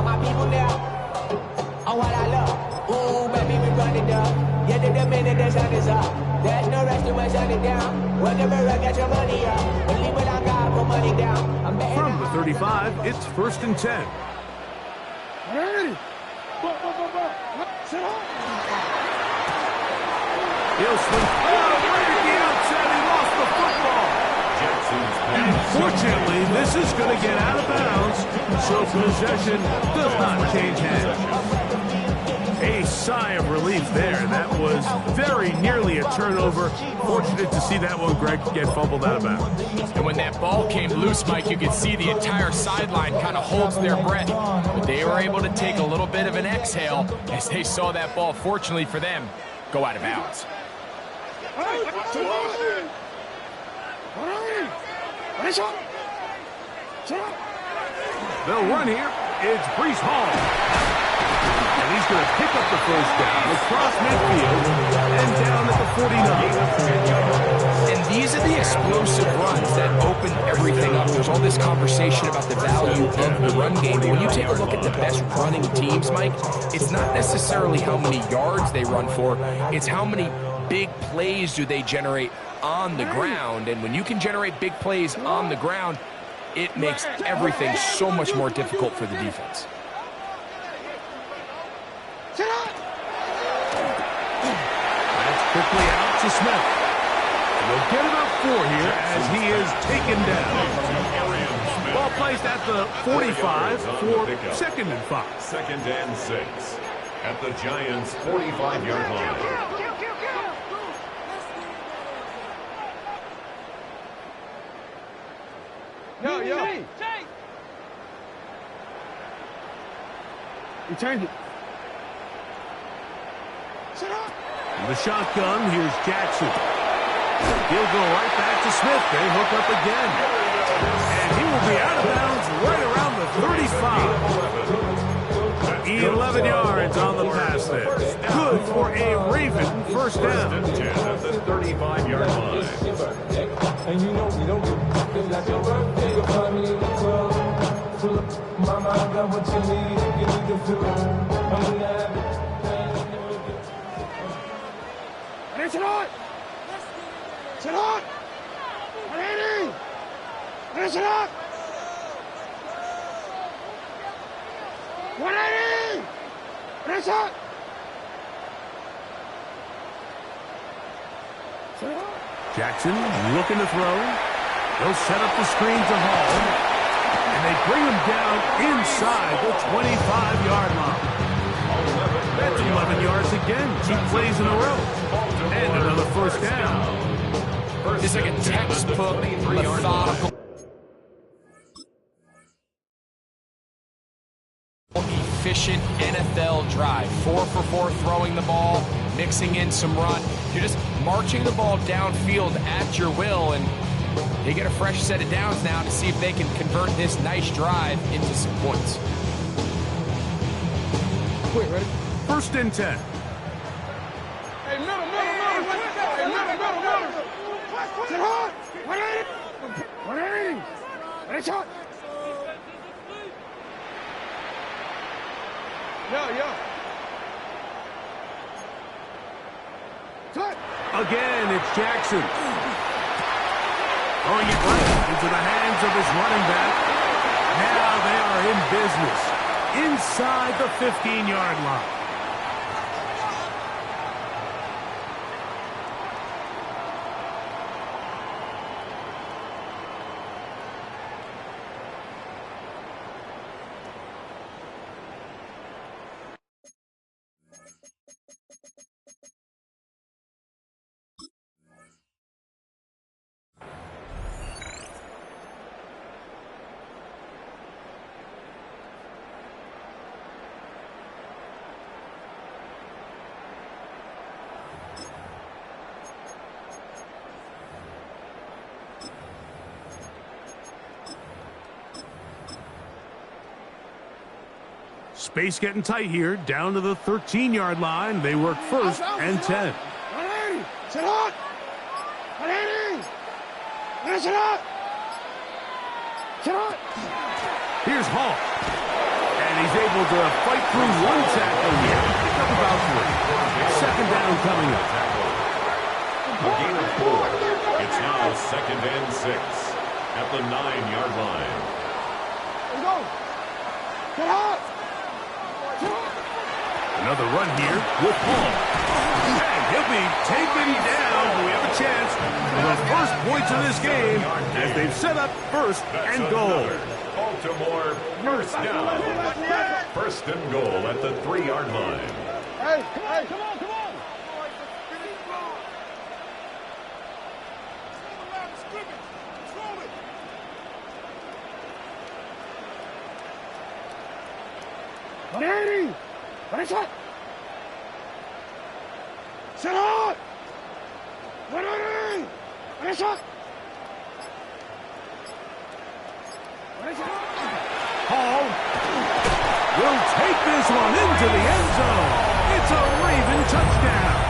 All my people now. Oh, what I love. Ooh, baby, we run it up. Yeah, the minute the sun is up. There's no rest to my shut it down. Whatever, get your money up. Believe what I got, put money down. I'm betting. From the 35, it's 1st and 10. Ready? Sit up. He'll swing. Oh, right at the outset, he lost the football. Fortunately, this is going to get out of bounds, so possession does not change hands. A sigh of relief there. That was very nearly a turnover. Fortunate to see that one, Greg, get fumbled out of bounds. And when that ball came loose, Mike, you could see the entire sideline kind of holds their breath. But they were able to take a little bit of an exhale as they saw that ball, fortunately for them, go out of bounds. They'll run here. It's Breece Hall. And he's going to pick up the first down across midfield and down at the 49. And these are the explosive runs that open everything up. There's all this conversation about the value of the run game. But when you take a look at the best running teams, Mike, it's not necessarily how many yards they run for. It's how many big plays do they generate on the ground. And when you can generate big plays on the ground, it makes everything so much more difficult for the defense. That's quickly out to Smith. And they'll get about 4 here as he is taken down. Ball placed at the 45 for 2nd and 5. 2nd and 6 at the Giants' 45-yard line. Yo. You turned it. Sit up. The shotgun, here's Jackson. He'll go right back to Smith. They hook up again. And he will be out of bounds right around the 35. 11 yards on the pass there. Good for a Raven first down. At the 35-yard line. And you know we don't get like your birthday. You'll find me in the club. Mama, I got what you need. You need to feel it. I'm gonna have it. Sit on! Sit on! Ready! Sit up! 180! Press up! Jackson looking to throw. They'll set up the screen to Hall. And they bring him down inside the 25-yard line. That's 11 yards again. 2 plays in a row. And another first down. It's like a textbook, methodical, efficient NFL drive. 4 for 4 throwing the ball, mixing in some run. You're just marching the ball downfield at your will, and they get a fresh set of downs now to see if they can convert this nice drive into some points. Quick, ready? 1st and 10. Hey, middle. Sit hard. 180. Ready, shot. Yo. Cut. Again, it's Jackson. Throwing it right into the hands of his running back. Now they are in business. Inside the 15-yard line. Space getting tight here, down to the 13-yard line. They work 1st and 10. 180. Sit on. 180. Sit on. Here's Hall. And And he's able to fight through one tackle here. Pick up about 3. Second down coming up. A gain of 4. It's now 2nd and 6 at the 9-yard line. Let's go. Get hot. Another run here with Hall. And he'll be taken down. We have a chance for the first points of this game as they've set up 1st and goal. Baltimore first down. 1st and goal at the 3-yard line. Hey, hey, come on, come on. What Eddie? What is that? Sit on! What Eddie? What is that? What is that? Hall will take this one into the end zone. It's a Raven touchdown.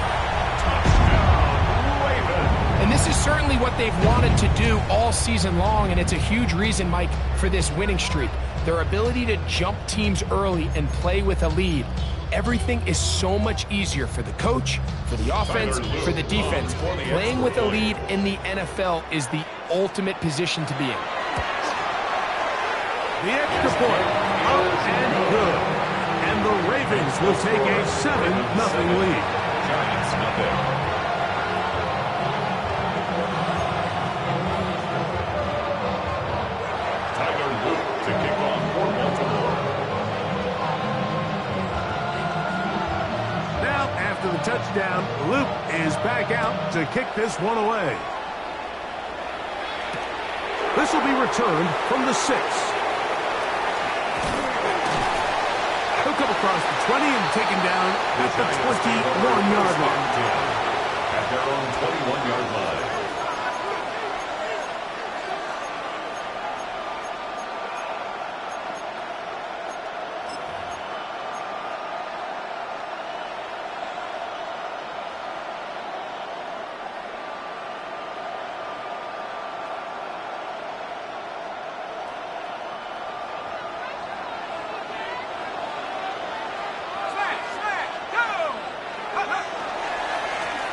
Touchdown, Raven. And this is certainly what they've wanted to do all season long, and it's a huge reason, Mike, for this winning streak. Their ability to jump teams early and play with a lead. Everything is so much easier for the coach, for the offense, for the defense. Playing with a lead in the NFL is the ultimate position to be in. The extra point, up and good. And the Ravens will take a 7-0 lead. Giants nothing. To kick off for Baltimore. Now, after the touchdown, Luke is back out to kick this one away. This will be returned from the 6. He'll come across the 20 and taken down at the 21-yard line. At their own 21-yard line.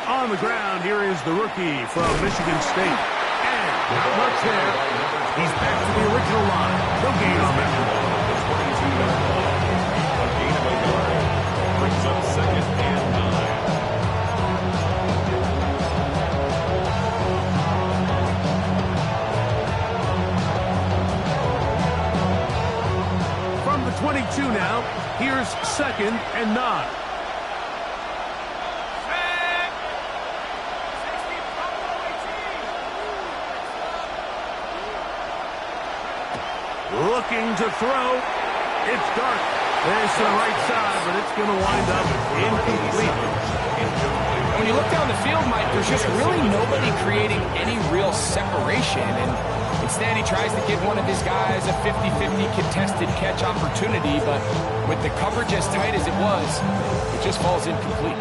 On the ground, here is the rookie from Michigan State. And not much there. He's back to the original line. No gain on that. A gain of a yard. Brings up 2nd and 9. From the 22 now, here's 2nd and 9. Looking to throw. It's dark. There's to the right side, but it's going to wind up incomplete. When you look down the field, Mike, there's just really nobody creating any real separation. And instead, he tries to give one of his guys a 50-50 contested catch opportunity. But with the coverage as tight as it was, it just falls incomplete.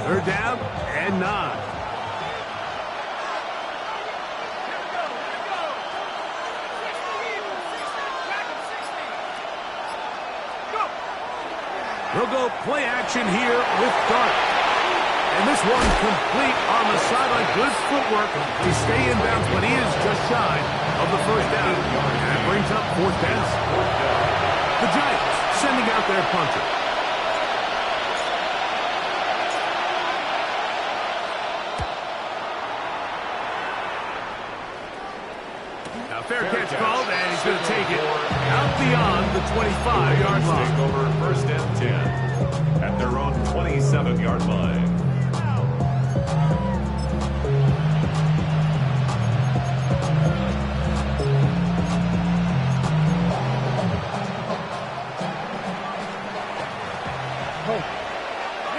Third down and 9. They'll go play action here with Dart. And this one complete on the sideline. Good footwork to stay in bounds, but he is just shy of the first down. And that brings up 4th down. The Giants sending out their punter. Fair catch called, and he's going to take it out beyond the 25-yard line. Take over 1st and 10 at their own 27-yard line.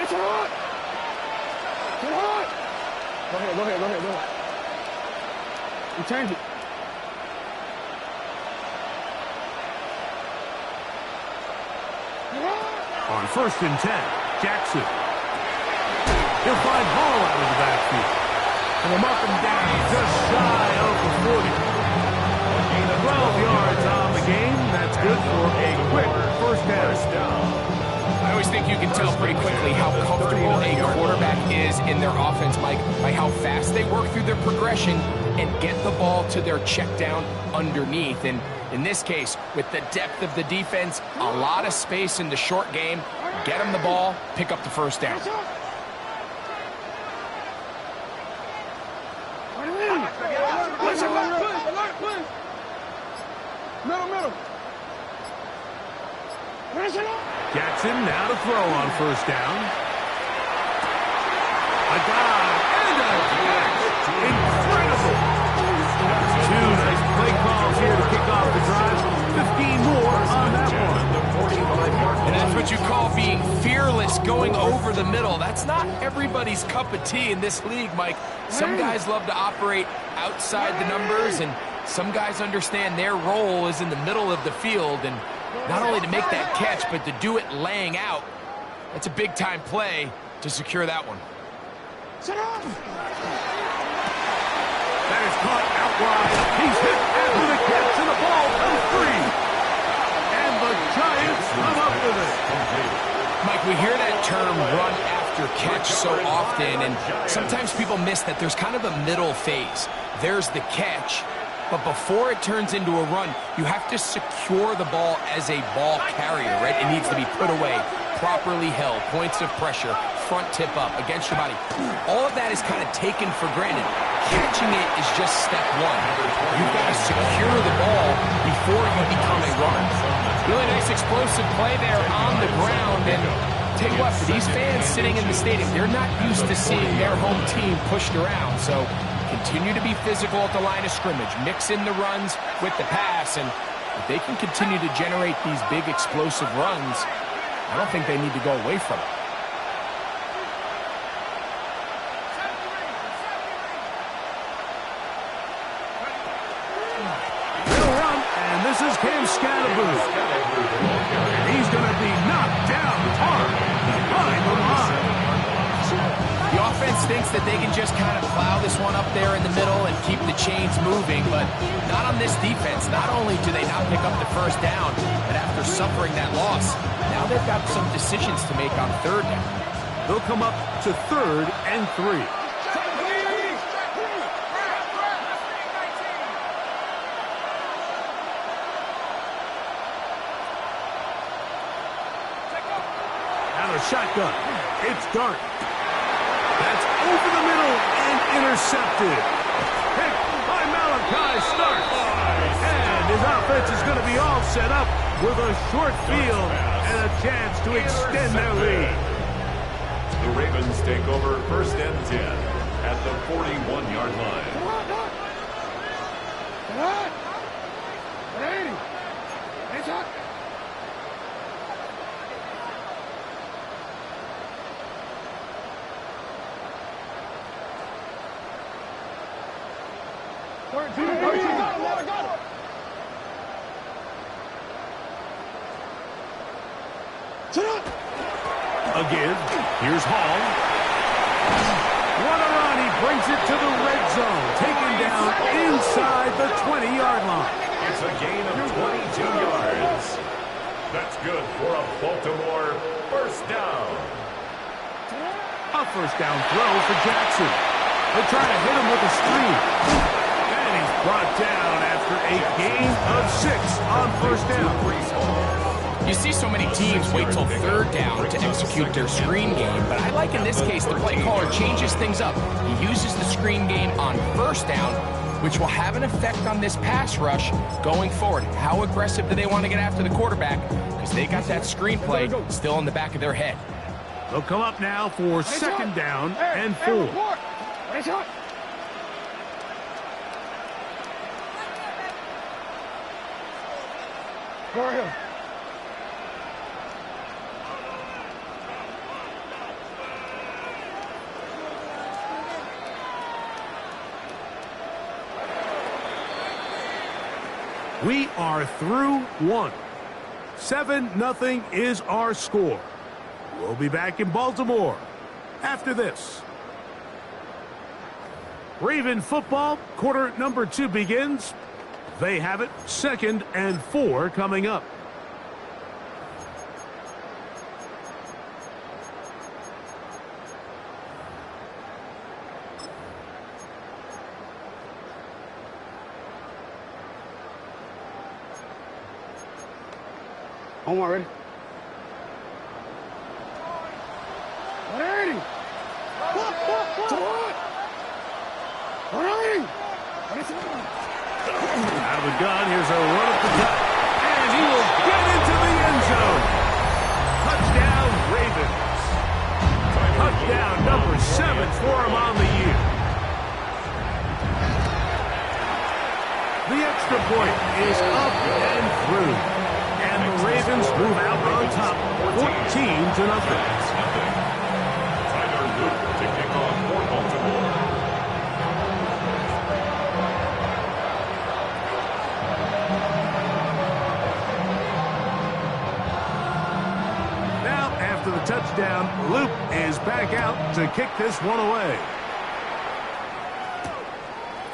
It's hot! Get hot! Go ahead. You change it. On 1st and 10, Jackson. He'll find Hall out of the backfield. And they'll mark him down just shy of the 40. 12 yards on the game. That's good for a quick first down. I always think you can tell pretty quickly how comfortable a quarterback is in their offense, Mike, by how fast they work through their progression and get the ball to their check down underneath. And in this case, with the depth of the defense, a lot of space in the short game, get them the ball, pick up the first down. Jackson now to throw on first down. A dive and a catch. Incredible. Two nice play calls here to kick off the drive. 15 more on that one. And that's what you call being fearless, going over the middle. That's not everybody's cup of tea in this league, Mike. Some guys love to operate outside the numbers, and some guys understand their role is in the middle of the field, and not only to make that catch, but to do it laying out. That's a big-time play to secure that one. That is caught out wide. He's hit after the catch, and the ball comes free. And the Giants come up with it. Mike, we hear that term run after catch so often, and sometimes people miss that there's kind of a middle phase. There's the catch, but before it turns into a run, you have to secure the ball as a ball carrier, right? It needs to be put away, properly held, points of pressure, front tip up, against your body. All of that is kind of taken for granted. Catching it is just step one. You've got to secure the ball before you become a runner. Really nice explosive play there on the ground, and tell you what, for these fans sitting in the stadium, they're not used to seeing their home team pushed around, so continue to be physical at the line of scrimmage, mix in the runs with the pass, and if they can continue to generate these big explosive runs, I don't think they need to go away from it. They'll run, and this is Cam Scatterboo. And he's going to be knocked down hard behind the line. The offense thinks that they can just kind of plow this one up there in the middle and keep the chains moving, but not on this defense. Not only do they not pick up the first down, but after suffering that loss, now they've got some decisions to make on third down. They'll come up to 3rd and 3. Out of shotgun. It's Dart. That's over the middle and intercepted. Picked by Malachi Starks. And his offense is going to be all set up with a short field and a chance to extend their lead. The Ravens take over 1st and 10 at the 41-yard line. Again, here's Hall. What a run. He brings it to the red zone. Taken down inside the 20-yard line. It's a gain of 22 yards. That's good for a Baltimore first down. A first down throw for Jackson. They're trying to hit him with a screen. And he's brought down after a gain of 6 on first down. You see so many teams wait till third down to execute their screen game, but I like in this case the play caller changes things up. He uses the screen game on first down, which will have an effect on this pass rush going forward. How aggressive do they want to get after the quarterback? Because they got that screen play still in the back of their head. They'll come up now for 2nd down and 4. We are through 1. 7-0 is our score. We'll be back in Baltimore after this. Raven football, quarter number 2 begins. They have it, 2nd and 4 coming up. Omar, ready? 180! Out of the gun, here's a run up the gut. And he will get into the end zone. Touchdown, Ravens. Touchdown number 7 for him on the year. The extra point is up and through. And the Ravens move out on top, 14-0. Tyler Luke to kick off for Baltimore. Now, after the touchdown, Luke is back out to kick this one away.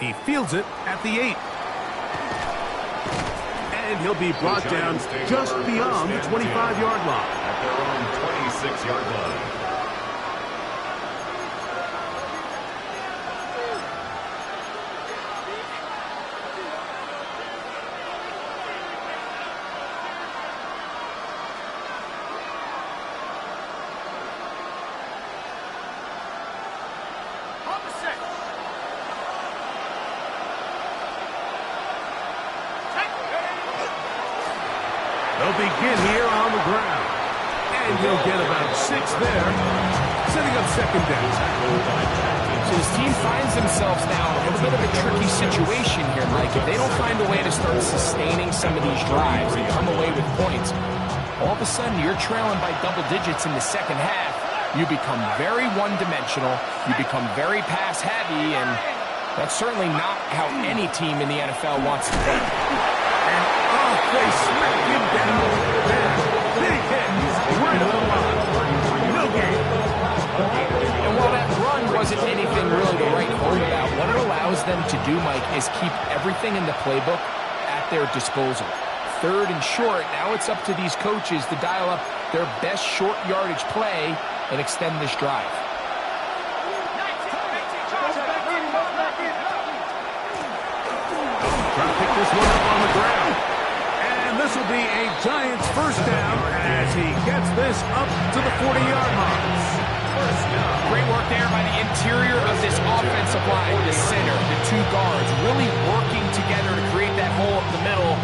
He fields it at the 8. And he'll be brought down just beyond the 25-yard line. At their own 26-yard line. They'll begin here on the ground. And he'll get about 6 there, setting up 2nd down. So his team finds themselves now in a little bit of a tricky situation here, Mike. If they don't find a way to start sustaining some of these drives and come away with points, all of a sudden you're trailing by double digits in the second half. You become very one-dimensional. You become very pass-heavy, and that's certainly not how any team in the NFL wants to play. They smacked him down. Big hit. Right on the line. No gain. And while that run wasn't anything really to write home about, what it allows them to do, Mike, is keep everything in the playbook at their disposal. 3rd and short, now it's up to these coaches to dial up their best short yardage play and extend this drive. Trying to pick this one up on the ground. This will be a Giants first down as he gets this up to the 40-yard line. Great work there by the interior of this offensive line, the center, the 2 guards, really working together to create that hole up the middle.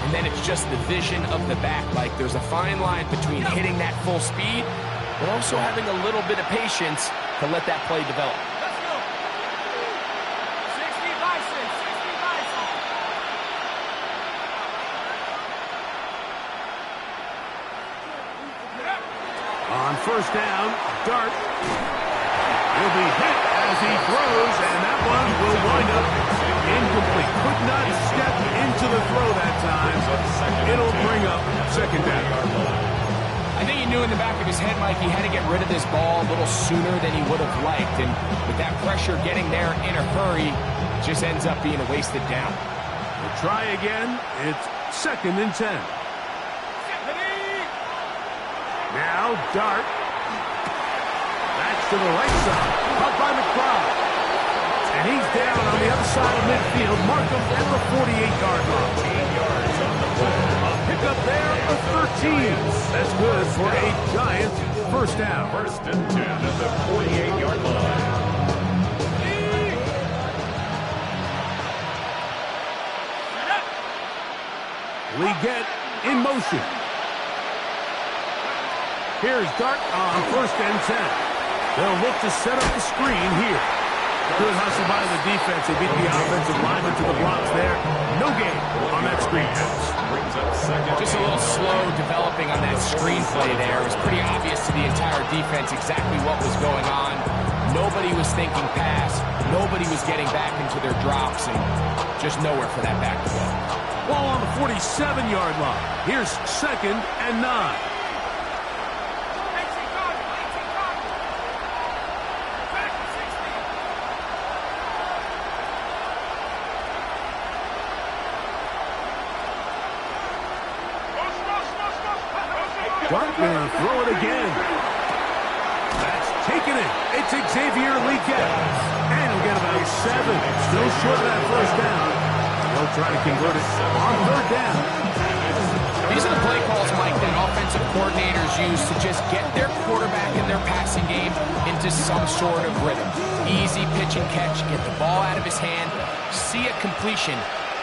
And then it's just the vision of the back. Like there's a fine line between hitting that full speed, but also having a little bit of patience to let that play develop. On first down, Dart. He'll be hit as he throws, and that one will wind up incomplete. Could not step into the throw that time. It'll bring up 2nd down. I think he knew in the back of his head, Mike, he had to get rid of this ball a little sooner than he would have liked. And with that pressure getting there in a hurry, it just ends up being a wasted down. We'll try again. It's 2nd and 10. Now, Dart. That's to the right side. Caught by McBride. And he's down on the other side of midfield. Markham at the 48-yard line. 8 yards on the play. A pickup there of 13. That's good for a Giants first down. 1st and 10 at the 48-yard line. Leggett in motion. Here's Dart on 1st and 10. They'll look to set up the screen here. Good hustle by the defense. They beat the offensive lineman to the blocks there. No gain on that screen pass. Just a little slow developing on that screenplay there. It was pretty obvious to the entire defense exactly what was going on. Nobody was thinking pass. Nobody was getting back into their drops, and just nowhere for that back to go. Ball on the 47-yard line. Here's 2nd and 9. Dart going to throw it again. That's taken it. It's Xavier Legette. And he'll get about 7. Still short of that first down. They'll try to convert it on third down. These are the play calls, Mike, that offensive coordinators use to just get their quarterback and their passing game into some sort of rhythm. Easy pitch and catch, get the ball out of his hand, see a completion.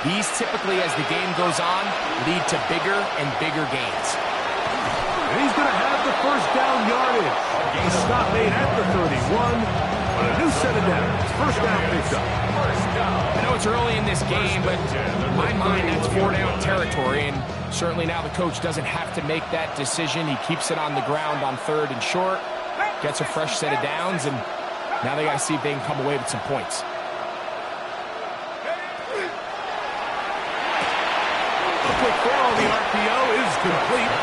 These typically, as the game goes on, lead to bigger and bigger gains. And he's going to have the first down yardage. The stop made at the 31, but a new set of downs. First down picked up. I know it's early in this game, but in my mind, that's 4-down territory, and certainly now the coach doesn't have to make that decision. He keeps it on the ground on 3rd and short, gets a fresh set of downs, and now they got to see if they can come away with some points. A quick throw on the RPO is complete.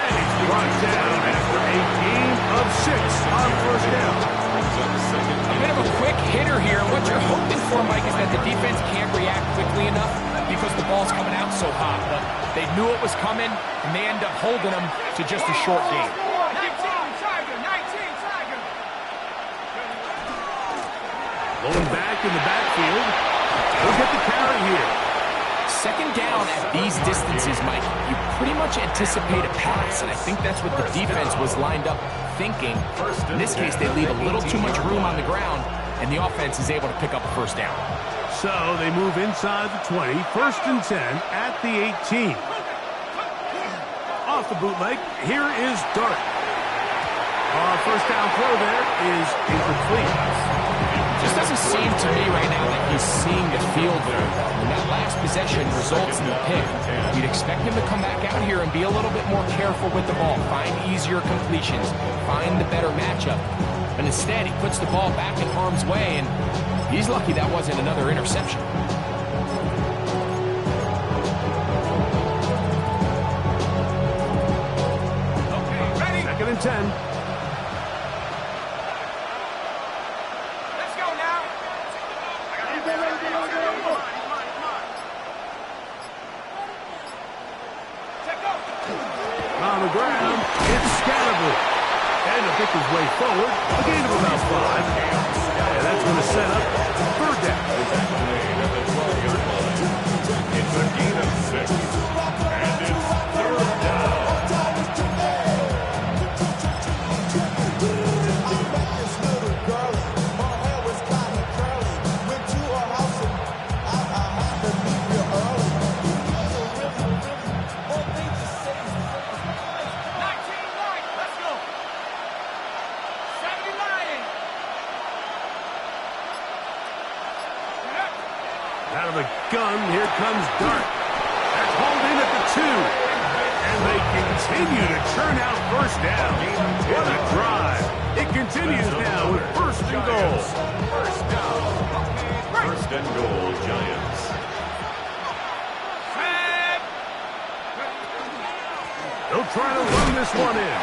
And he's brought down after a gain of 6 on first down. A bit of a quick hitter here. What you're hoping for, Mike, is that the defense can't react quickly enough because the ball's coming out so hot. But they knew it was coming, and they end up holding them to just a short game. 19 Tiger. Going back in the backfield. He'll get the carry here. Second down at these distances, Mike, you pretty much anticipate a pass, and I think that's what the defense was lined up thinking. In this case, they leave a little too much room on the ground, and the offense is able to pick up a first down. So they move inside the 20, 1st and 10 at the 18. Off the bootleg, here is Dart. First down throw there is incomplete. Just doesn't seem to me right now that he's seeing the field very well. And that last possession results in the pick. You'd expect him to come back out here and be a little bit more careful with the ball, find easier completions, find the better matchup. But instead, he puts the ball back in harm's way, and he's lucky that wasn't another interception. Okay, ready? 2nd and 10. On the ground, it's Scatterby. And to pick his way forward, a gain of about 5. And that's going to set up 3rd down. It's a gain of 6. And it's 3rd down. Out of the gun, here comes Dart. That's hauled in at the 2. And they continue to churn out first down. What a drive. It continues now with 1st and goal. First down. 1st and goal, Giants. They'll try to run this one in.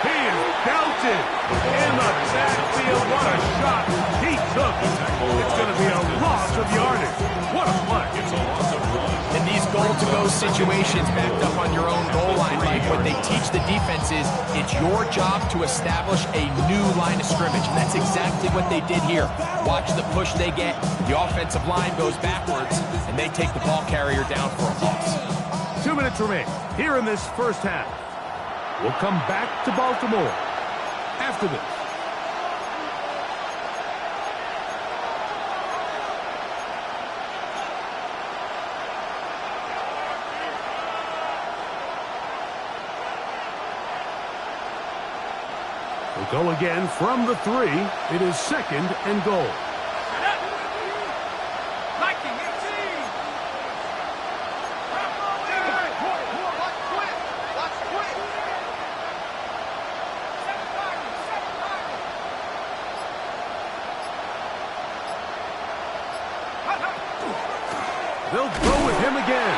He is belted in the backfield. What a shot he took. It's going to be a loss of yardage. What a play. It's a loss of 1. In these goal-to-go situations backed up on your own goal line, Mike, what they teach the defense is it's your job to establish a new line of scrimmage, and that's exactly what they did here. Watch the push they get. The offensive line goes backwards, and they take the ball carrier down for a loss. 2 minutes remain here in this first half. We'll come back to Baltimore after this. We'll go again from the 3. It is 2nd and goal. They'll go with him again.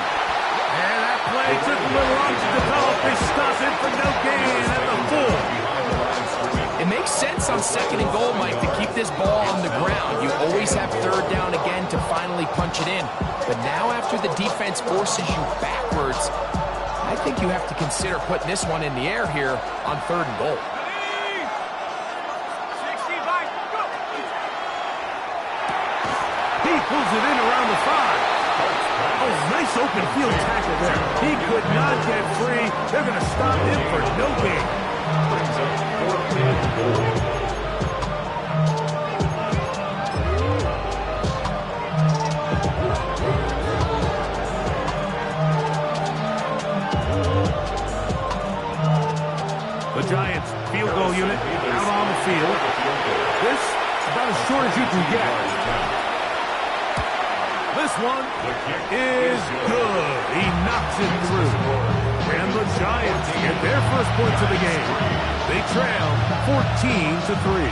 And that play took a little long to develop. They stop it for no gain at the 4. It makes sense on 2nd and goal, Mike, to keep this ball on the ground. You always have 3rd down again to finally punch it in. But now after the defense forces you backwards, I think you have to consider putting this one in the air here on 3rd and goal. He pulls it in around the 5. Oh, nice open field tackle there. He could not get free. They're going to stop him for no gain. Brings up 4th and goal. The Giants field goal unit out on the field. This about as short as you can get. This one is good. He knocks it through. And the Giants get their first points of the game. They trail 14-3.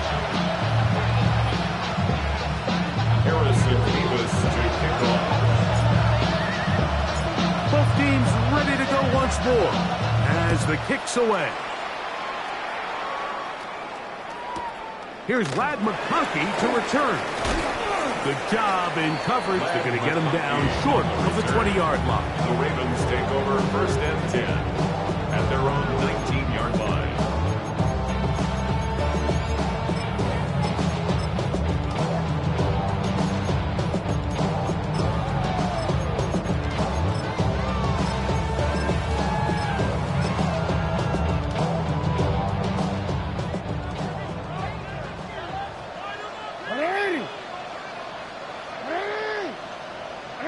Harrison Davis to kick off. Both teams ready to go once more as the kick's away. Here's Ladd McConkey to return. Good job in coverage. They're going to get him down short of the 20-yard line. The Ravens take over 1st and 10 at their own 19-yard line.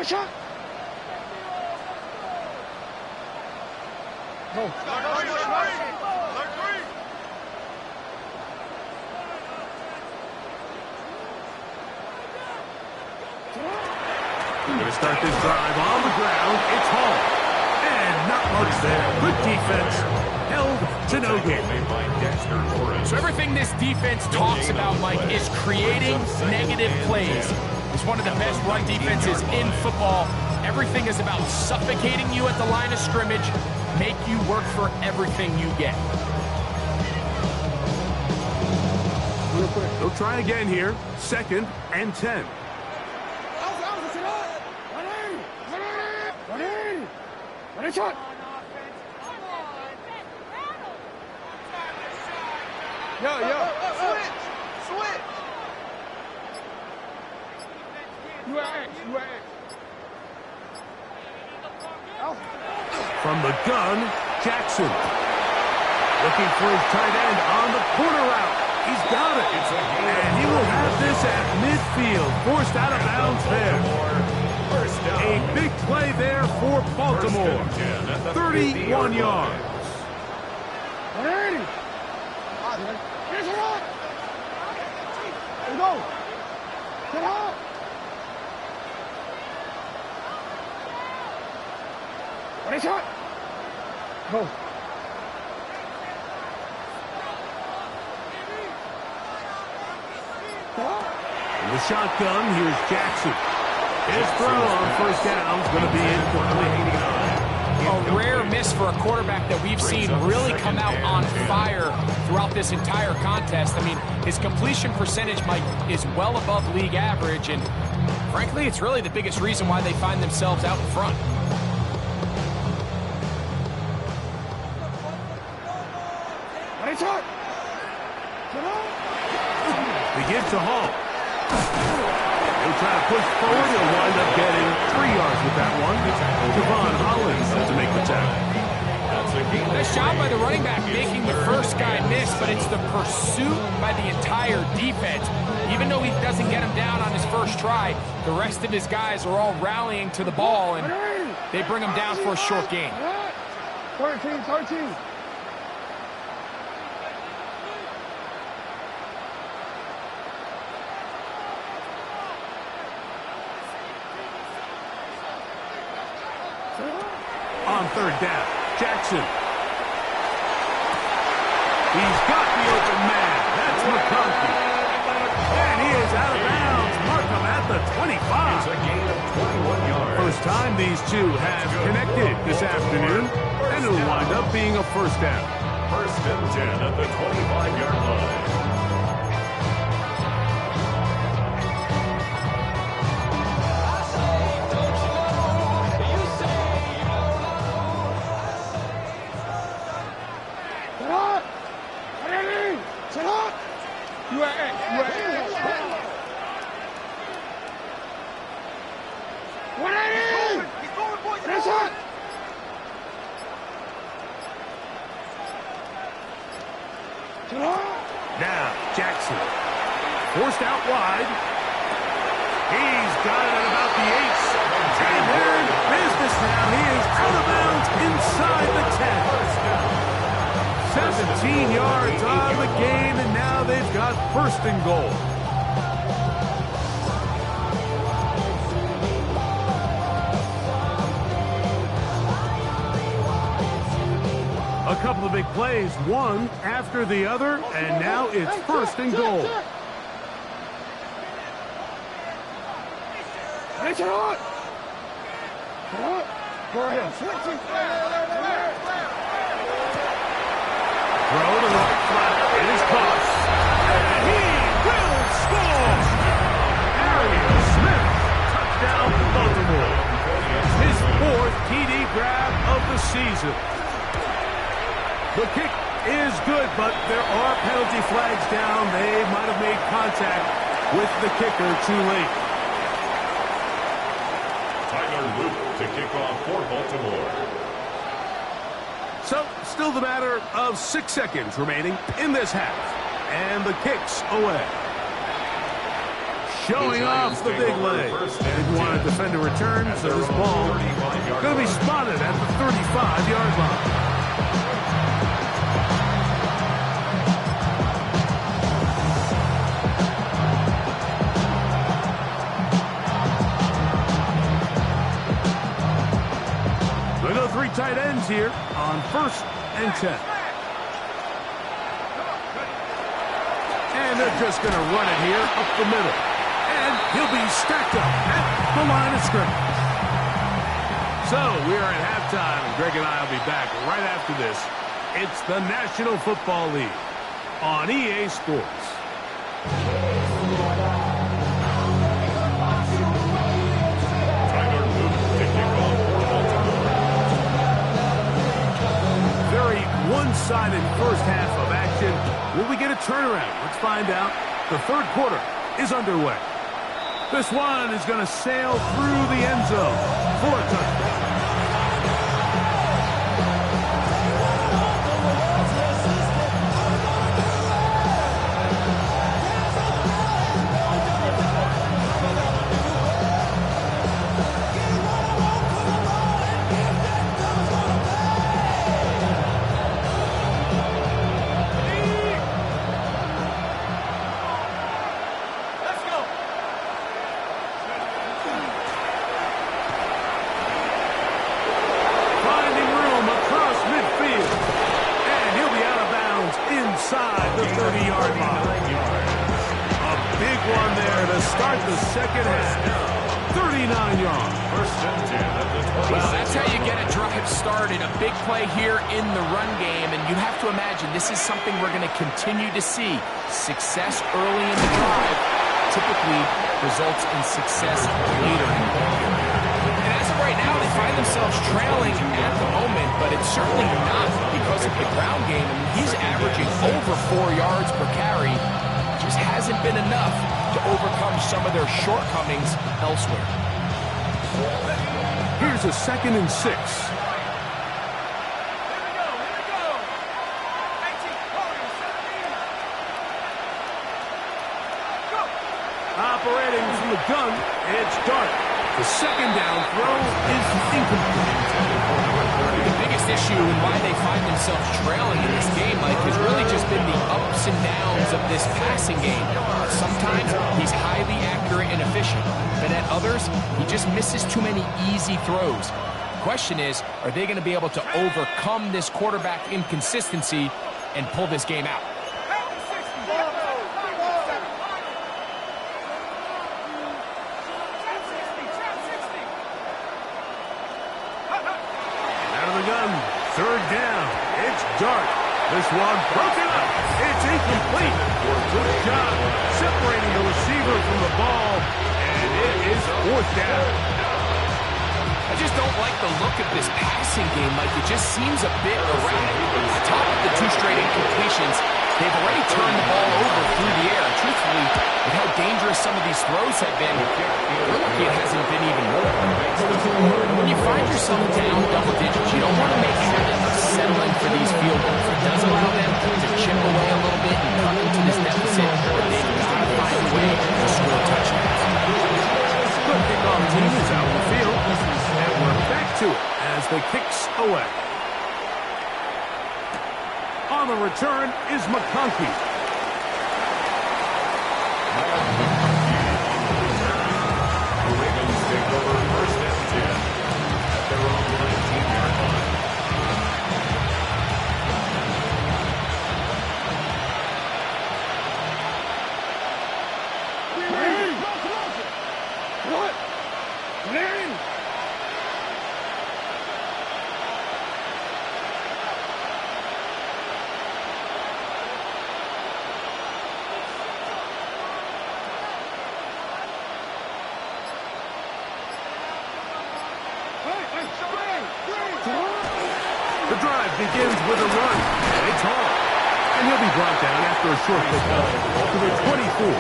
Shot. Go. We're going to start this drive on the ground. It's Hall. And not much there. Good defense. Held to no gain. So everything this defense talks about, Mike, is creating negative plays. It's one of the best run defenses in football. Everything is about suffocating you at the line of scrimmage, make you work for everything you get. They'll try again here. 2nd and 10. Shot. Switch. From the gun, Jackson. Looking for his tight end on the corner route. He's got it. And he will have this at midfield. Forced out of bounds there. A big play there for Baltimore. 31 yards. Go. Get out. Ready, shot. Go. In the shotgun, here's Jackson. His throw on 1st down is going to be incomplete. A rare miss for a quarterback that we've seen really come out on fire throughout this entire contest. I mean, his completion percentage, Mike, is well above league average, and frankly, it's really the biggest reason why they find themselves out in front. They give to Hall. He'll try to push forward. He'll wind up getting 3 yards with that one. Javon Hollins to make the tackle. Nice job by the running back making the first guy miss, but it's the pursuit by the entire defense. Even though he doesn't get him down on his first try, the rest of his guys are all rallying to the ball, and they bring him down for a short gain. 13. On 3rd down, Jackson. He's got the open man. That's McConkey. And he is out of bounds. Markham at the 25. It's a gain of 21 yards. First time these two have connected this afternoon, and it'll wind up being a 1st down. 1st and 10 at the 25-yard line. forced out wide. He's got it at about the 8. And they're in business now. He is out of bounds inside the 10. 17 yards on the game, and now they've got first and goal. A couple of big plays, one after the other, and now it's first and goal. It's hot. Go ahead. Throw to the right flat. It is caught. And he will score! Arian Smith, touchdown Baltimore. His 4th TD grab of the season. The kick is good, but there are penalty flags down. They might have made contact with the kicker too late. Tyler Luke to kick off for Baltimore. So, still the matter of 6 seconds remaining in this half. And the kick's away. Showing off the big leg. Didn't want to defend a return, so this ball going to be spotted at the 35-yard line. Tight ends here on 1st and 10. And they're just going to run it here up the middle. And he'll be stacked up at the line of scrimmage. So we are at halftime, and Greg and I will be back right after this. It's the National Football League on EA Sports. One-sided first half of action. Will we get a turnaround? Let's find out. The 3rd quarter is underway. This one is going to sail through the end zone for a touchdown. Inside the 30-yard line. A big one there to start the second half. 39 yards. First and 10 at the 20. Well, that's how you get a drive started. A big play here in the run game, and you have to imagine this is something we're going to continue to see. Success early in the drive typically results in success later in the game. And as of right now, they find themselves trailing at the moment, but it's certainly not because of the ground game. I mean, he's averaging over 4 yards per carry. Just hasn't been enough to overcome some of their shortcomings elsewhere. Here's a 2nd and 6. Operating from the gun, it's Dart. The 2nd down throw is incomplete. The biggest issue and why they find themselves trailing in this game, Mike, has really just been the ups and downs of this passing game. Sometimes he's highly accurate and efficient, but at others, he just misses too many easy throws. The question is, are they going to be able to overcome this quarterback inconsistency and pull this game out? Gun, 3rd down. It's Dart. This one broken up. It's incomplete. Good job separating the receiver from the ball, and it is 4th down. I just don't like the look of this passing game, Mike. It just seems a bit erratic. On top of the 2 straight incompletions, they've already turned the ball over through the air. Truthfully, with how dangerous some of these throws have been, we're lucky it hasn't been even more. When you find yourself down double digits, you don't want to make sure that you're settling for these field goals. It does allow them to chip away a little bit and cut into this deficit, but they've got to find the kicks away. On the return is McConkey. The Ravens take over first and 10 at their own 19-yard line. What? Larry! The drive begins with a run, and it's Hall. And he'll be brought down after a short pickup to the 24.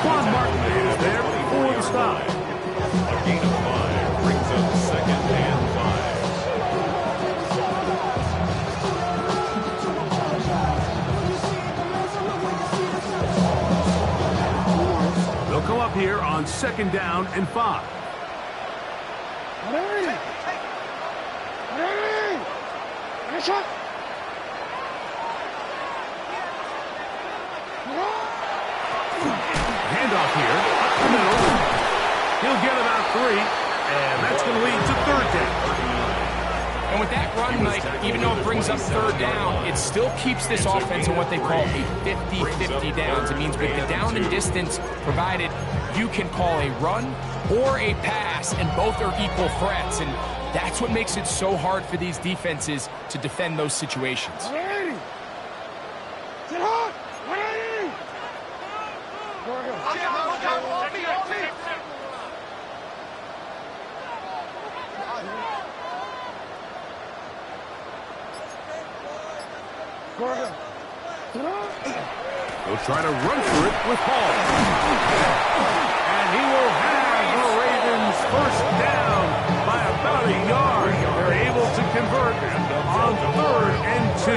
Quan Martin is there for the stop. A gain of 5 brings up second and 5. They'll come up here on 2nd down and 5. Shot. Handoff here, up the middle. He'll get about 3, and that's going to lead to 3rd down. And with that run, Mike, even though it brings up 3rd down, it still keeps this offense in what they call a 50-50 downs. It means with the down and distance provided, you can call a run or a pass, and both are equal threats. And that's what makes it so hard for these defenses to defend those situations. Sit hard. 180. They'll try to run through it with Hall. And he will have the Ravens first down by about a yard. They're able to convert on 3rd and 2.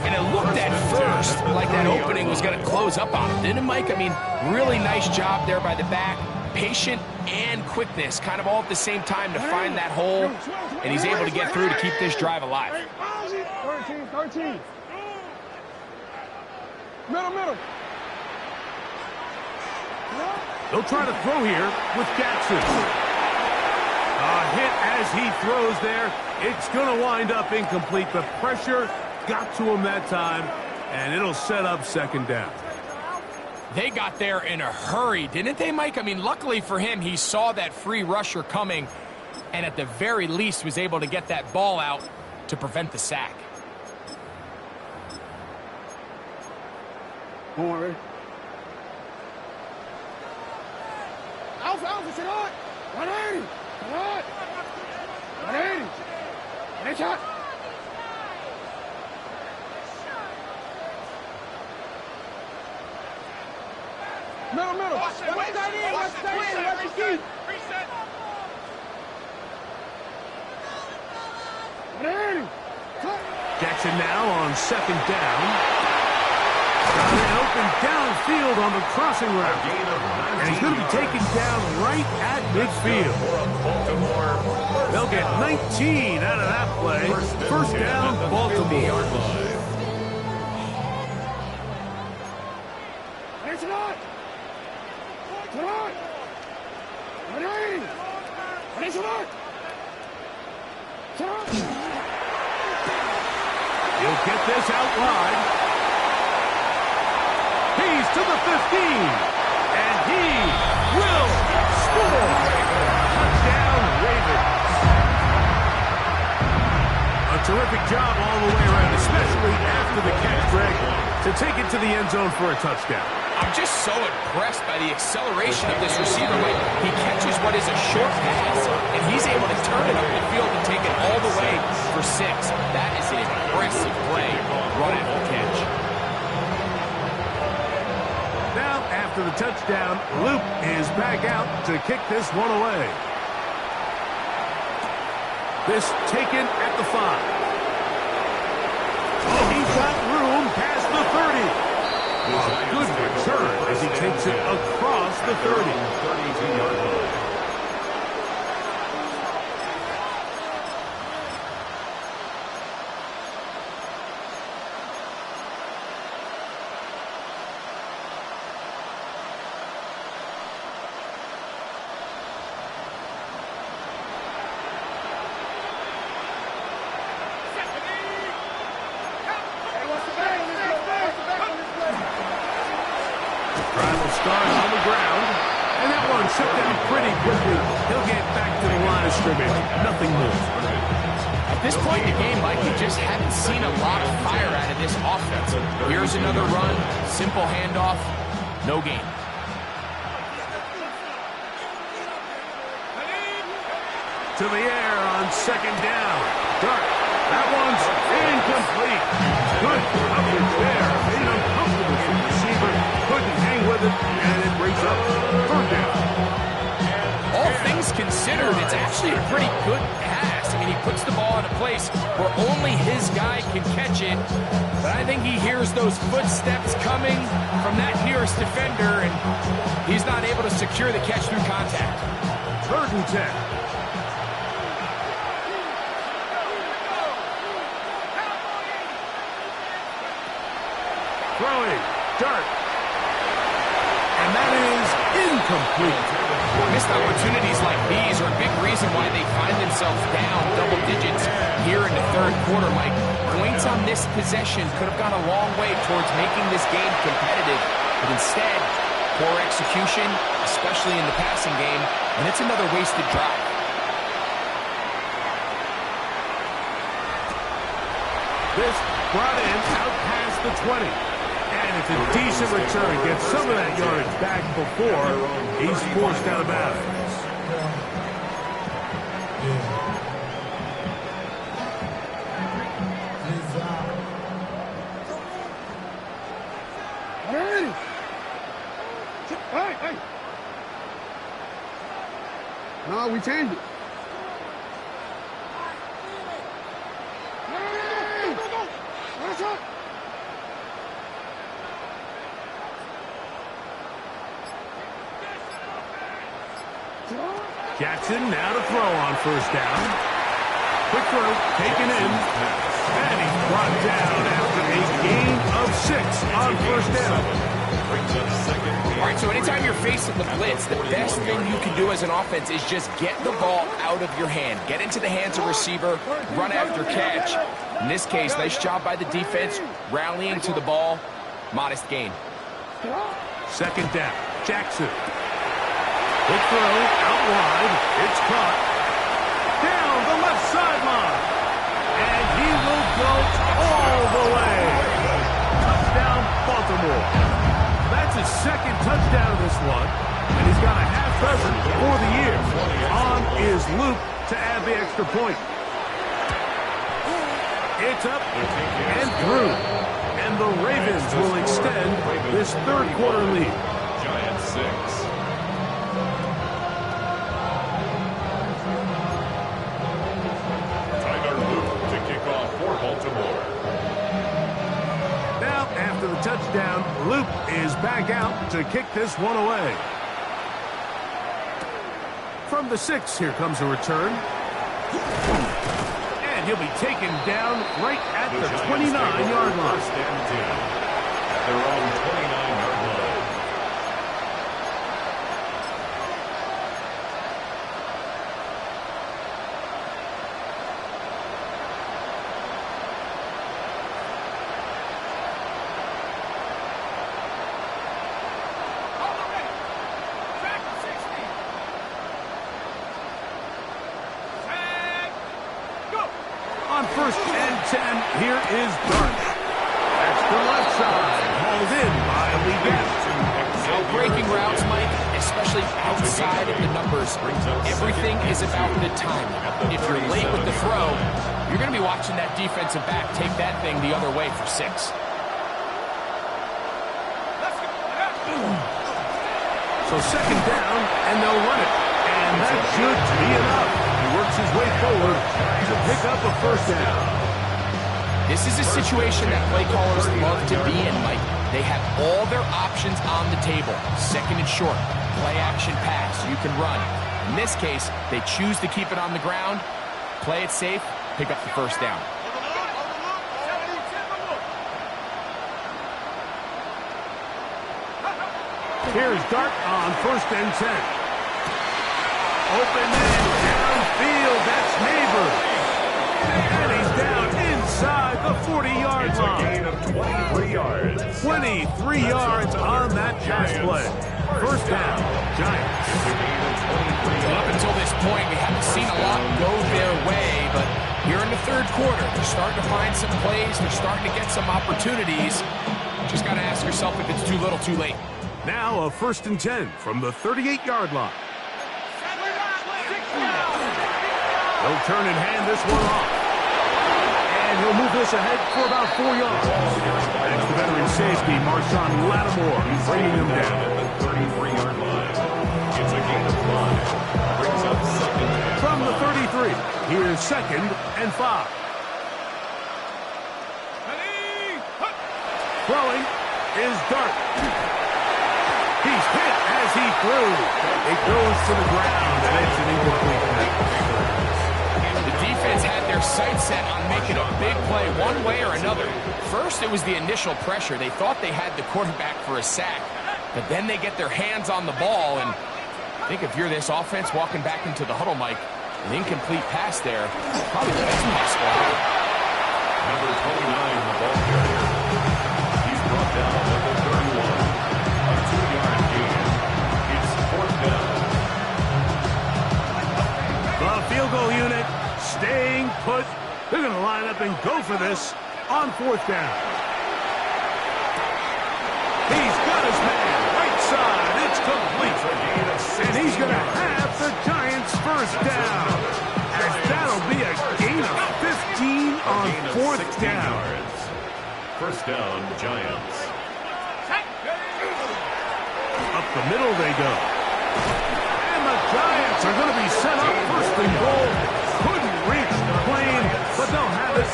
And it looked at first like that opening was going to close up on him, didn't it, Mike? I mean, really nice job there by the back. Patient and quickness, kind of all at the same time to find that hole. And he's able to get through to keep this drive alive. 13. Middle. They'll try to throw here with Jackson. A hit as he throws there. It's going to wind up incomplete. The pressure got to him that time, and it'll set up 2nd down. They got there in a hurry, didn't they, Mike? I mean, luckily for him, he saw that free rusher coming, and at the very least was able to get that ball out to prevent the sack. Don't worry. Alpha, sit on. 180. Sit on. 180. Nice shot. Middle. Watch that in. Reset. 180. Jackson now on 2nd down. Got it open downfield on the crossing route. And he's going to be taken down right at midfield. They'll get 19 out of that play. First down, Baltimore. It's not. 180. It's not. He'll get this out wide. He's to the 15, and he will score. Touchdown, Ravens. A terrific job all the way around, especially after the catch, Greg, to take it to the end zone for a touchdown. I'm just so impressed by the acceleration of this receiver, Mike. He catches what is a short pass, and he's able to turn it up the field and take it all the way for 6. That is an impressive play, run after catch. Now, after the touchdown, Luke is back out to kick this one away. This taken at the 5. Oh, he's got room past the 30. A good return as he takes it across the 30. 32-yard line. of scrimmage, nothing more. At this point in the game, Mike, we just haven't seen a lot of fire out of this offense. Here's another run, simple handoff, no gain. To the air on second down. Dart. That one's incomplete. Good coverage there. Made uncomfortable for the receiver. Couldn't hang with it, and it brings up third down. All things considered, it's actually a pretty good pass. I mean, he puts the ball in a place where only his guy can catch it. But I think he hears those footsteps coming from that nearest defender, and he's not able to secure the catch through contact. 3rd and 10. Throwing. Dart. And that is incomplete. Missed opportunities like these are a big reason why they find themselves down double digits here in the third quarter, Mike. Points on this possession could have gone a long way towards making this game competitive. But instead, poor execution, especially in the passing game, and it's another wasted drive. This brought in out past the 20. And it's a decent return. Gets some of that yardage back before he's forced out of bounds. Hey! No, we changed it. Jackson now to throw on first down. Quick throw, taken in. And he's brought down after a gain of 6 on first down. All right, so anytime you're facing the blitz, the best thing you can do as an offense is just get the ball out of your hand. Get into the hands of receiver, run after catch. In this case, nice job by the defense, rallying to the ball. Modest gain. 2nd down. Jackson. Quick throw, out wide. It's caught. Down the left sideline. And he will go all the way. Touchdown, Baltimore. That's his 2nd touchdown of this one. And he's got a half dozen for the year. On is Luke to add the extra point. It's up and through. And the Ravens will extend this third quarter lead. Giants 6. Now, after the touchdown, Luke is back out to kick this one away. From the 6, here comes a return. And he'll be taken down right at the 29-yard line. At their own 29-yard line. On 1st and 10, here is Dart. That's the left side, hauled in by Lee Gadsden. Now breaking routes, Mike, especially outside of the numbers, everything is about the timing. If you're late with the throw, you're going to be watching that defensive back take that thing the other way for 6. So 2nd down, and they'll run it. And that should be enough. He works his way forward to pick up a first down. This is a situation that play callers love to be in, Mike. They have all their options on the table. 2nd and short, play action pass, you can run. In this case, they choose to keep it on the ground, play it safe, pick up the first down. Here's Dart on 1st and 10. Open and downfield, that's Neighbors. And he's down inside the 40-yard It's line. a gain of 23 yards. 23 yards on that pass play. First down, Giants. It's a gain of 23 Well, up yards. until this point, we haven't seen a lot go their way, but here in the third quarter, they're starting to find some plays. They're starting to get some opportunities. Just got to ask yourself if it's too little, too late. Now a 1st and 10 from the 38-yard line. He'll turn and hand this one off. And he'll move this ahead for about 4 yards. That's the veteran safety, Marshawn Lattimore, bringing him down. At the 33-yard line. It's a gain of 5. Brings up 2nd down. From the 33, here's 2nd and 5. Throwing is Dart. He's hit as he threw. It goes to the ground, and it's an incomplete pass. The defense had their sights set on making a big play one way or another. First, it was the initial pressure. They thought they had the quarterback for a sack, but then they get their hands on the ball, and I think if you're this offense walking back into the huddle, Mike, an incomplete pass there, probably the best possible outcome. Number 29, the ball carrier. He's brought down at the 31. A 2-yard gain. It's 4th down. The field goal unit staying put. They're going to line up and go for this on 4th down. He's got his man right side. It's complete. And he's going to have the Giants' 1st down. As that'll be a gain of 15 on 4th down. 1st down, Giants. Up the middle they go. And the Giants are going to be set up 1st and goal. Couldn't reach the plane, but they'll have it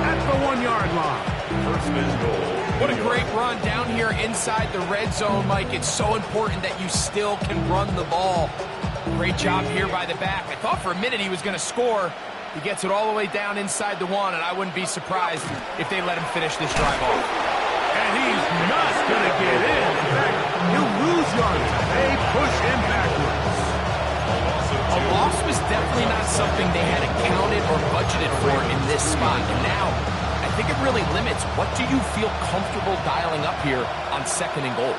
at the 1-yard line. 1st and goal. What a great run down here inside the red zone, Mike. It's so important that you still can run the ball. Great job here by the back. I thought for a minute he was going to score. He gets it all the way down inside the 1, and I wouldn't be surprised if they let him finish this drive off. And he's not going to get in. In fact, he'll lose yards. They push him backwards. A loss was definitely not something they had accounted or budgeted for in this spot. And now, I think it really limits what do you feel comfortable dialing up here on 2nd and goal.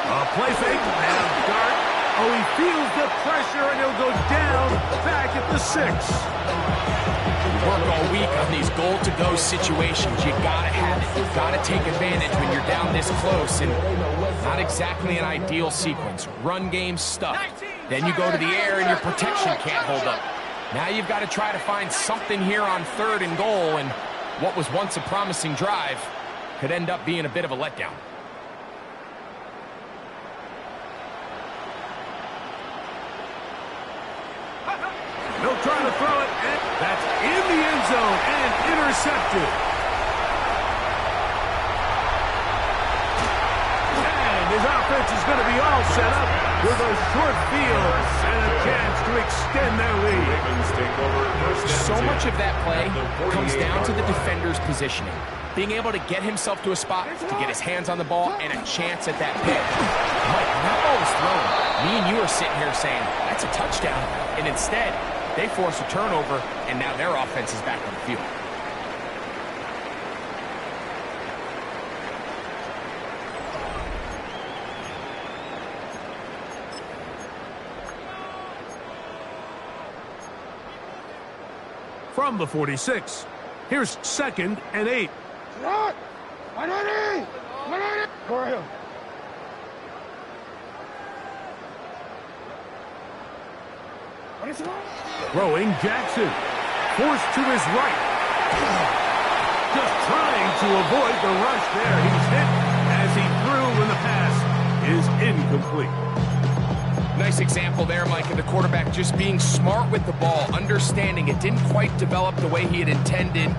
A play fake. And Dart. Oh, he feels the pressure, and he'll go down back at the 6. Work all week on these goal-to-go situations. You gotta have it. You gotta take advantage when you're down this close, and not exactly an ideal sequence. Run game stuff. Then you go to the air, and your protection can't hold up. Now you've got to try to find something here on 3rd and goal, and what was once a promising drive could end up being a bit of a letdown. They'll try to throw it, and that's in the end zone and intercepted. And his offense is going to be all set up with a short field and a chance to extend their lead. Ravens take over 1st and So 10. much of that play comes down to the 48-yard line. defender's positioning. Being able to get himself to a spot to get his hands on the ball and a chance at that pick. Mike, when that ball was thrown, me and you are sitting here saying, that's a touchdown. And instead, they force a turnover, and now their offense is back on the field. From the 46, here's 2nd and 8. Run! 180! 180! Go ahead. What is it? Throwing Jackson. Forced to his right. Just trying to avoid the rush there. He's hit as he threw when the pass is incomplete. Nice example there, Mike, of the quarterback just being smart with the ball, understanding it didn't quite develop the way he had intended.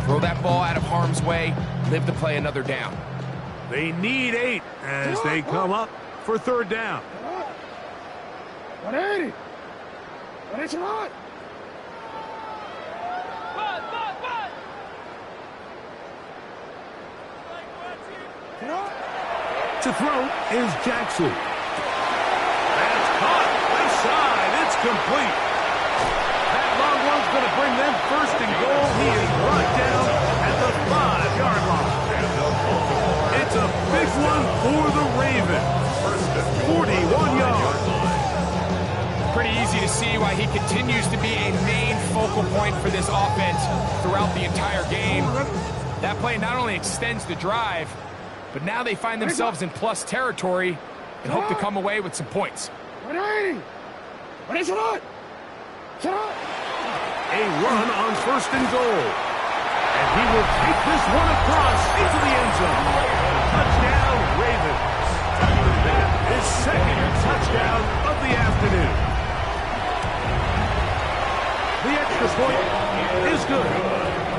Throw that ball out of harm's way, live to play another down. They need 8 as they come up for 3rd down. 180! What is it on? To throw is Jackson. That's caught. Left side. It's complete. That long one's going to bring them 1st and goal. He is brought down at the 5-yard line. It's a big one for the Ravens. 41 yards. easy to see why he continues to be a main focal point for this offense throughout the entire game. That play not only extends the drive, but now they find themselves in plus territory and hope to come away with some points. A run on first and goal. And he will take this one across into the end zone. Touchdown, Ravens. His second touchdown of the afternoon. The extra point is good.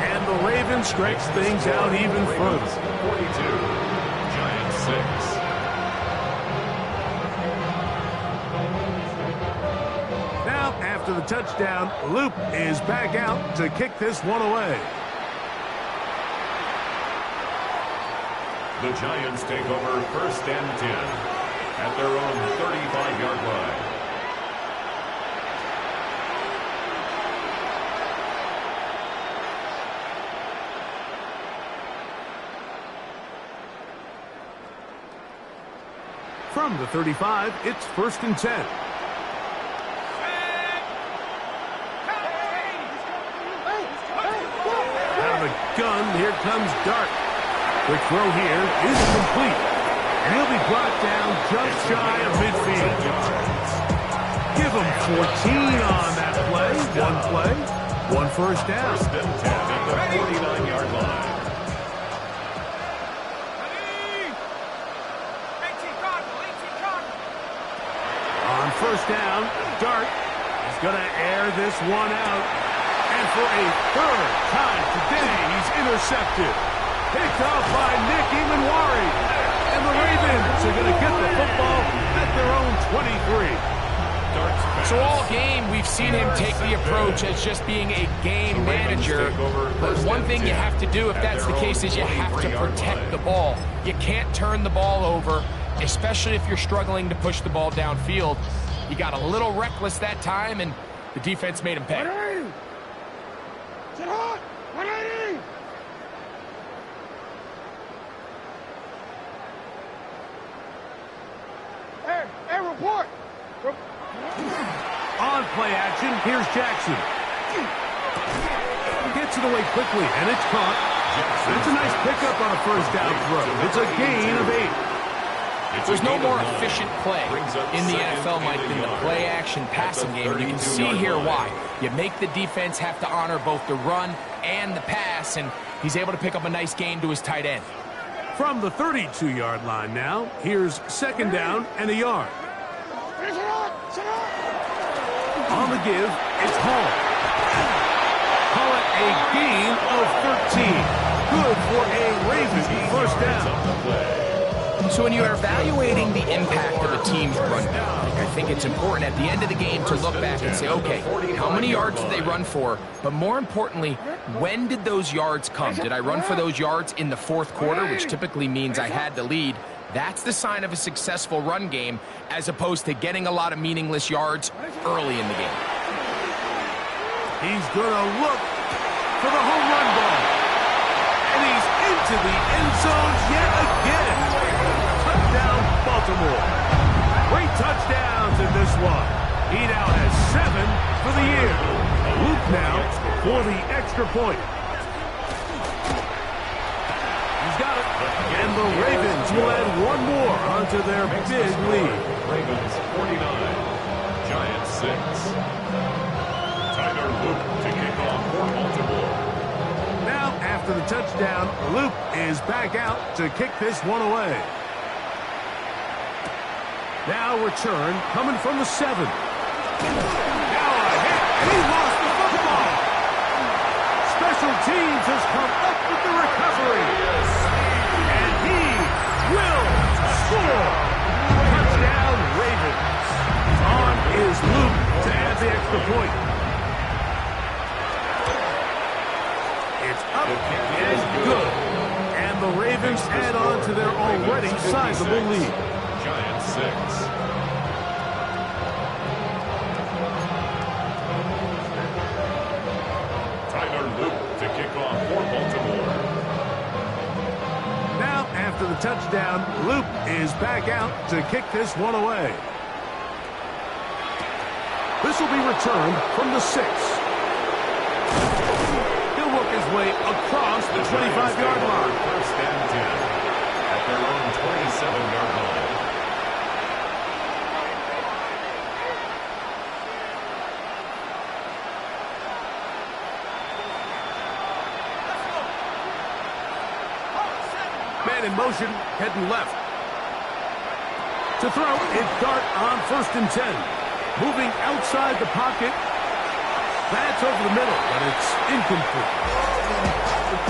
And the Ravens stretch things out even further. 42, Giants 6. Now, after the touchdown, Loop is back out to kick this one away. The Giants take over first and 10 at their own 35-yard line. From the 35, it's first and 10. Out of the gun, here comes Dart. Quick throw here is complete. And he'll be brought down just shy of midfield. Give him 14 on that play. One first down. First and 10 at the 49-yard line. On first down, Dart is going to air this one out. And for a third time today, he's intercepted. Picked off by Nick Emanwari. And the Ravens are going to get the football at their own 23. So all game, we've seen him take the approach as just being a game manager. But one thing you have to do if that's the case is you have to protect the ball. You can't turn the ball over, especially if you're struggling to push the ball downfield. He got a little reckless that time, and the defense made him pay. Report! On play action, here's Jackson. Gets it away quickly, and it's caught. It's a nice pickup on a first down throw. It's a gain of 8. There's no more efficient play in the NFL, Mike, than the play-action passing game. You can see here why. You make the defense have to honor both the run and the pass, and he's able to pick up a nice gain to his tight end. From the 32-yard line now, here's second down and a yard. On the give, it's Hall. Call it a gain of 13. Good for a Ravens first down. So when you're evaluating the impact of a team's run game, I think it's important at the end of the game to look back and say, okay, how many yards did they run for? But more importantly, when did those yards come? Did I run for those yards in the fourth quarter, which typically means I had the lead? That's the sign of a successful run game, as opposed to getting a lot of meaningless yards early in the game. He's going to look for the home run ball. And he's into the end zone yet again. Touchdown, Baltimore. Great touchdowns in this one. He now has 7 for the year. Luke now for the extra point. He's got it. And the Ravens will add one more onto their big lead. Ravens 49, Giants 6. Tyler Luke to kick off for Baltimore. Now, after the touchdown, Luke is back out to kick this one away. Now return coming from the 7. Now a hit, and he lost the football. Special teams has come up with the recovery. And he will score. Touchdown, Ravens. On is Luke to add the extra point. It's up and good. And the Ravens add on to their already sizable lead. Giants 6. Tyler Luke to kick off for Baltimore. Now, after the touchdown, Luke is back out to kick this one away. This will be returned from the 6. He'll work his way across the 25-yard line. First and 10 at their own 27-yard line. Man in motion, heading left. To throw, it's Dart on 1st and 10. Moving outside the pocket. That's over the middle, but it's incomplete.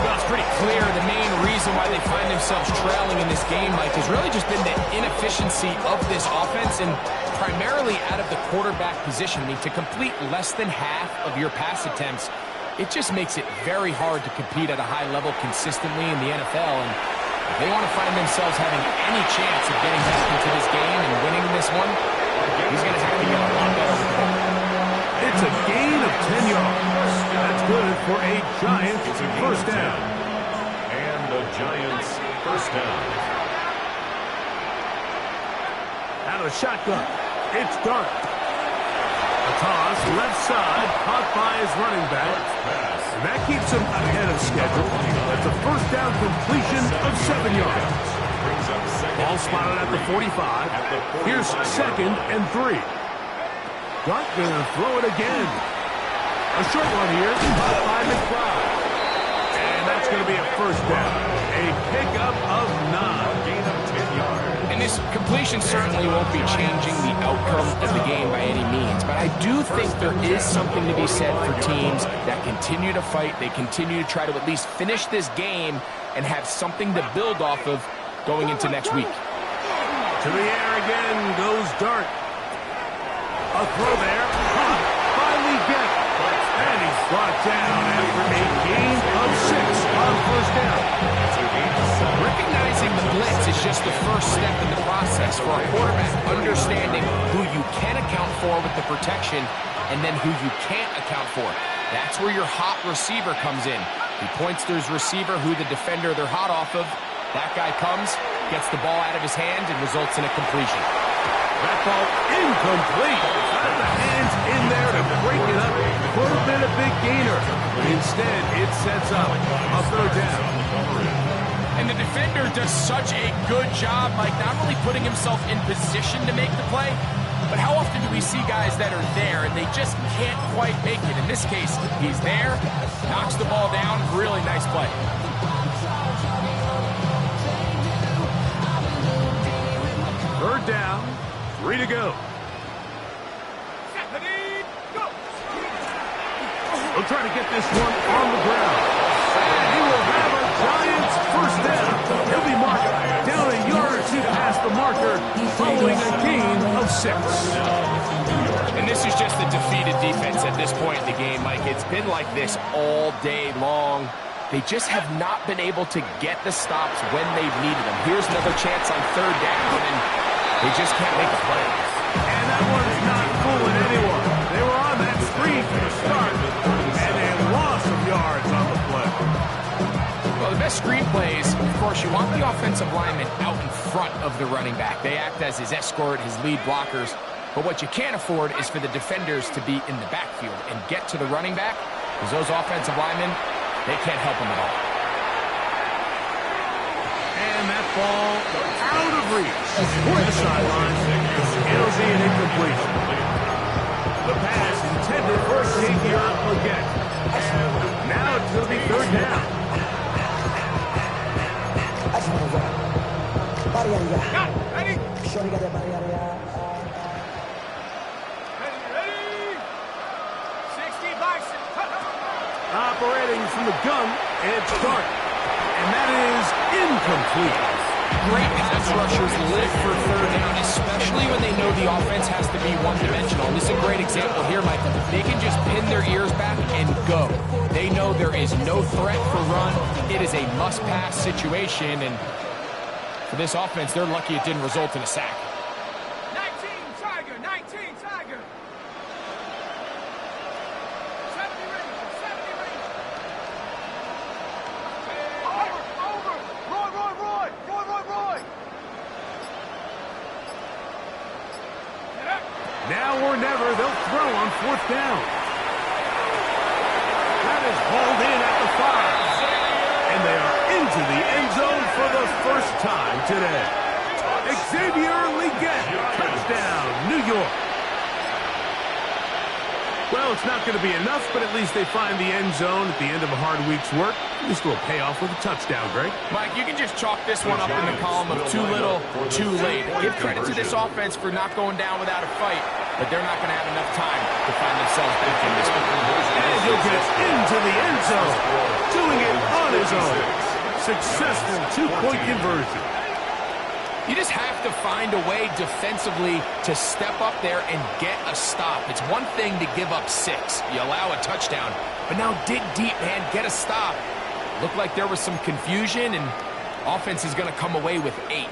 Well, it's pretty clear the main reason why they find themselves trailing in this game, Mike, has really just been the inefficiency of this offense and primarily out of the quarterback position. I mean, to complete less than half of your pass attempts, it just makes it very hard to compete at a high level consistently in the NFL. And if they want to find themselves having any chance of getting back into this game and winning this one, he's going to have to get a lot better with the ball. It's a gain of 10 yards. That's good for a Giants first down. And the Giants first down. Out of the shotgun, it's Dart. A toss, left side, caught by his running back. And that keeps him ahead of schedule. That's a first down completion of 7 yards. Ball spotted at the 45. Here's 2nd and 3. Dart gonna throw it again. A short one here, caught by McBride. And that's gonna be a first down. A pickup of 9. Gain of 10 yards. And this completion certainly won't be changing the outcome of the game by any means, but I do think there is something to be said for teams that continue to fight. They continue to try to at least finish this game and have something to build off of going into next week. To the air again goes Dart. A throw there, caught by Legette. And he's brought down after a gain of 6 on first down. Recognizing the blitz is just the first step in the process for a quarterback, understanding who you can account for with the protection and then who you can't account for. That's where your hot receiver comes in. He points to his receiver, who the defender they're hot off of. That guy comes, gets the ball out of his hand, and results in a completion. That ball incomplete. Got the hands in there to break it up. Could have been a big gainer. Instead, it sets up a third down. And the defender does such a good job, like not only putting himself in position to make the play, but how often do we see guys that are there and they just can't quite make it? In this case, he's there, knocks the ball down, really nice play. Third down, 3 to go. He'll try to get this one on the ground. And he will have a Giants first down. He'll be marked down a yard as he passed the marker following a gain of 6. And this is just a defeated defense at this point in the game, Mike. It's been like this all day long. They just have not been able to get the stops when they've needed them. Here's another chance on third down, and they just can't make a play. And that one's not fooling anyone. They were on that screen for the start, and they lost some yards on the play. Well, the best screen plays, of course, you want the offensive lineman out in front of the running back. They act as his escort, his lead blockers. But what you can't afford is for the defenders to be in the backfield and get to the running back, because those offensive linemen, they can't help him at all. And that ball out of reach toward the sideline. It'll be an incompletion. The pass intended for Xavier Legette. Now it's going to be third down. Ready? Ready? 60 bison. Operating from the gun, it's Dart. And that is incomplete. Great pass rushers live for third down, especially when they know the offense has to be one-dimensional. And this is a great example here, Mike. They can just pin their ears back and go. They know there is no threat for run. It is a must-pass situation, and for this offense, they're lucky it didn't result in a sack. 19 Tiger, 19 Tiger. 70 Ranger, 70 Ranger. Over. Roy. Now or never, they'll throw on 4th down. That is hauled in at the 5. And they are into the end zone for the first time today. Xavier Legette, touchdown, New York. Well, it's not going to be enough, but at least they find the end zone at the end of a hard week's work. This will pay off with a touchdown, Greg. Mike, you can just chalk this one up in the column of too little, too late. Give credit to this offense for not going down without a fight, but they're not going to have enough time to find themselves back in this one. And he'll get into the end zone, doing it on his own. Successful two-point conversion. You just have to find a way defensively to step up there and get a stop. It's one thing to give up 6. You allow a touchdown, but now dig deep, man, get a stop. Looked like there was some confusion, and offense is going to come away with 8.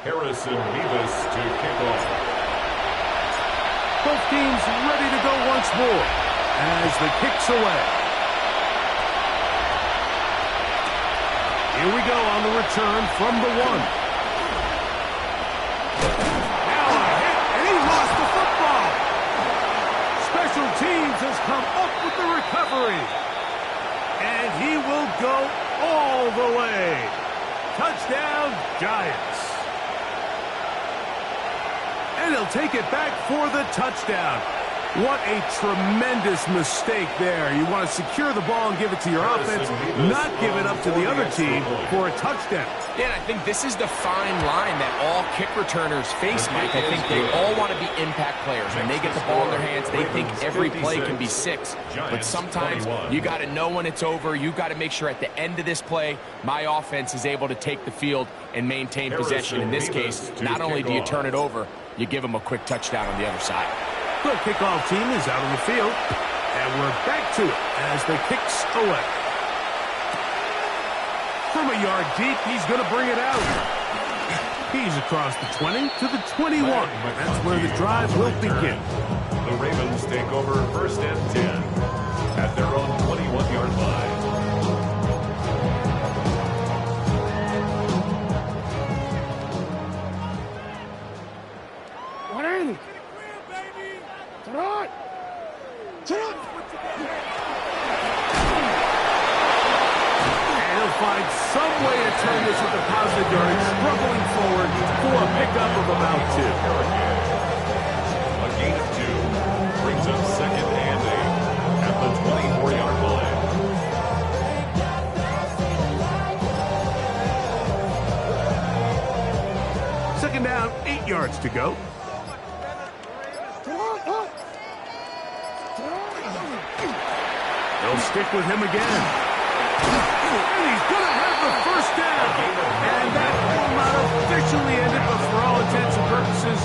Harrison Mevis to kick off. Both teams ready to go once more as the kick's away. Here we go on the return from the 1. Now a hit, and he lost the football. Special teams has come up with the recovery. And he will go all the way. Touchdown, Giants. And he'll take it back for the touchdown. What a tremendous mistake there. You want to secure the ball and give it to your offense, not give it up to the other team for a touchdown. Yeah, and I think this is the fine line that all kick returners face, Mike. I think they all want to be impact players. When they get the ball in their hands, they think every play can be 6. But sometimes you got to know when it's over. You got to make sure at the end of this play, my offense is able to take the field and maintain possession. In this case, not only do you turn it over, you give them a quick touchdown on the other side. The kickoff team is out on the field, and we're back to it as the kick's away. From a yard deep, he's going to bring it out. He's across the 20 to the 21. That's where the drive will begin. The Ravens take over 1st and 10 at their own 21-yard line. Find some way to turn this with a positive yardage, struggling forward for a pickup of about 2. A gain of 2 brings up 2nd and 8 at the 24-yard line. 2nd down, 8 yards to go. They'll stick with him again. And he's going to have the 1st down. And that will not officially end it, but for all intents and purposes,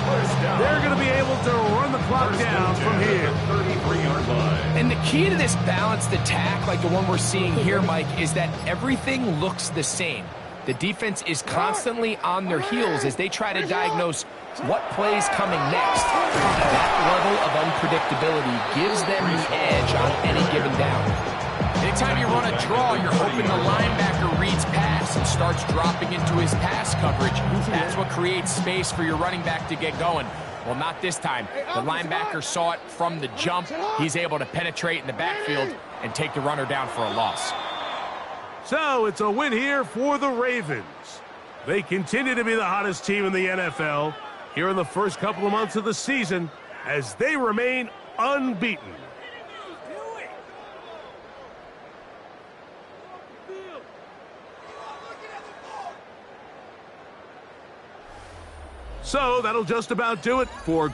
they're going to be able to run the clock down from here. 33-yard line. And the key to this balanced attack, like the one we're seeing here, Mike, is that everything looks the same. The defense is constantly on their heels as they try to diagnose what play's coming next. That level of unpredictability gives them the edge on any given down. Anytime you run a draw, you're hoping the linebacker reads pass and starts dropping into his pass coverage. That's what creates space for your running back to get going. Well, not this time. The linebacker saw it from the jump. He's able to penetrate in the backfield and take the runner down for a loss. So it's a win here for the Ravens. They continue to be the hottest team in the NFL here in the first couple of months of the season as they remain unbeaten. So that'll just about do it for